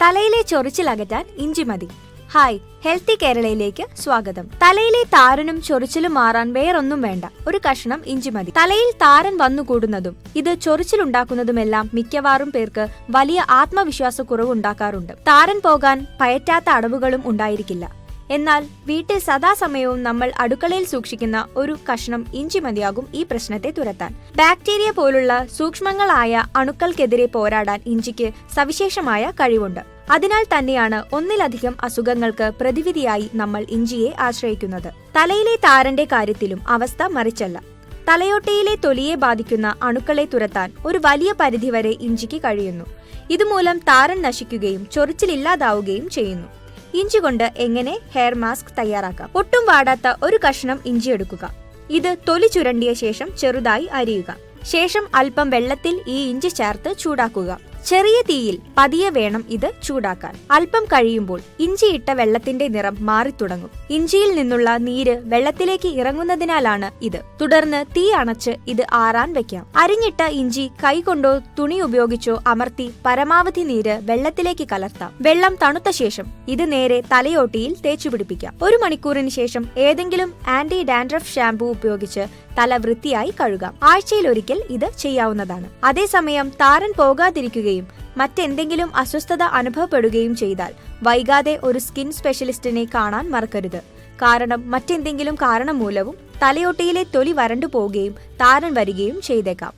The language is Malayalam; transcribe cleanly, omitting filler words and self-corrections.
തലയിലെ ചൊറിച്ചിലകറ്റാൻ ഇഞ്ചി മതി. ഹായ്, ഹെൽത്തി കേരളയിലേക്ക് സ്വാഗതം. തലയിലെ താരനും ചൊറിച്ചിലും മാറാൻ വേറൊന്നും വേണ്ട, ഒരു കഷ്ണം ഇഞ്ചി മതി. തലയിൽ താരൻ വന്നുകൂടുന്നതും ഇത് ചൊറിച്ചിലുണ്ടാക്കുന്നതുമെല്ലാം മിക്കവാറും പേർക്ക് വലിയ ആത്മവിശ്വാസക്കുറവ് ഉണ്ടാക്കാറുണ്ട്. താരൻ പോകാൻ പയറ്റാത്ത അടവുകളും ഉണ്ടായിരിക്കില്ല. എന്നാൽ വീട്ടിൽ സദാസമയവും നമ്മൾ അടുക്കളയിൽ സൂക്ഷിക്കുന്ന ഒരു കഷ്ണം ഇഞ്ചി മതിയാകും ഈ പ്രശ്നത്തെ തുരത്താൻ. ബാക്ടീരിയ പോലുള്ള സൂക്ഷ്മങ്ങളായ അണുക്കൾക്കെതിരെ പോരാടാൻ ഇഞ്ചിക്ക് സവിശേഷമായ കഴിവുണ്ട്. അതിനാൽ തന്നെയാണ് ഒന്നിലധികം അസുഖങ്ങൾക്ക് പ്രതിവിധിയായി നമ്മൾ ഇഞ്ചിയെ ആശ്രയിക്കുന്നത്. തലയിലെ താരന്റെ കാര്യത്തിലും അവസ്ഥ മറിച്ചല്ല. തലയോട്ടിയിലെ തൊലിയെ ബാധിക്കുന്ന അണുക്കളെ തുരത്താൻ ഒരു വലിയ പരിധിവരെ ഇഞ്ചിക്ക് കഴിയുന്നു. ഇതുമൂലം താരൻ നശിക്കുകയും ചൊറിച്ചിലില്ലാതാവുകയും ചെയ്യുന്നു. ഇഞ്ചി കൊണ്ട് എങ്ങനെ ഹെയർ മാസ്ക് തയ്യാറാക്കാം? ഒട്ടും വാടാത്ത ഒരു കഷ്ണം ഇഞ്ചി എടുക്കുക. ഇത് തൊലി ചുരണ്ടിയ ശേഷം ചെറുതായി അരിയുക. ശേഷം അല്പം വെള്ളത്തിൽ ഈ ഇഞ്ചി ചേർത്ത് ചൂടാക്കുക. ചെറിയ തീയിൽ പതിയെ വേണം ഇത് ചൂടാക്കാൻ. അല്പം കഴിയുമ്പോൾ ഇഞ്ചിയിട്ട വെള്ളത്തിന്റെ നിറം മാറിത്തുടങ്ങും. ഇഞ്ചിയിൽ നിന്നുള്ള നീര് വെള്ളത്തിലേക്ക് ഇറങ്ങുന്നതിനാലാണ് ഇത്. തുടർന്ന് തീ അണച്ച് ഇത് ആറാൻ വെക്കാം. അരിഞ്ഞിട്ട ഇഞ്ചി കൈകൊണ്ടോ തുണി ഉപയോഗിച്ചോ അമർത്തി പരമാവധി നീര് വെള്ളത്തിലേക്ക് കലർത്താം. വെള്ളം തണുത്ത ശേഷം ഇത് നേരെ തലയോട്ടിയിൽ തേച്ചുപിടിപ്പിക്കാം. 1 മണിക്കൂറിന് ശേഷം ഏതെങ്കിലും ആന്റി ഡാൻഡ്രഫ് ഷാംപൂ ഉപയോഗിച്ച് തല വൃത്തിയായി കഴുകാം. ആഴ്ചയിലൊരിക്കൽ ഇത് ചെയ്യാവുന്നതാണ്. അതേസമയം താരൻ പോകാതിരിക്കുകയും മറ്റെന്തെങ്കിലും അസ്വസ്ഥത അനുഭവപ്പെടുകയും ചെയ്താൽ വൈകാതെ ഒരു സ്കിൻ സ്പെഷ്യലിസ്റ്റിനെ കാണാൻ മറക്കരുത്. കാരണം മറ്റെന്തെങ്കിലും കാരണം മൂലവും തലയോട്ടിയിലെ തൊലി വരണ്ടു പോവുകയും താരൻ വരികയും ചെയ്തേക്കാം.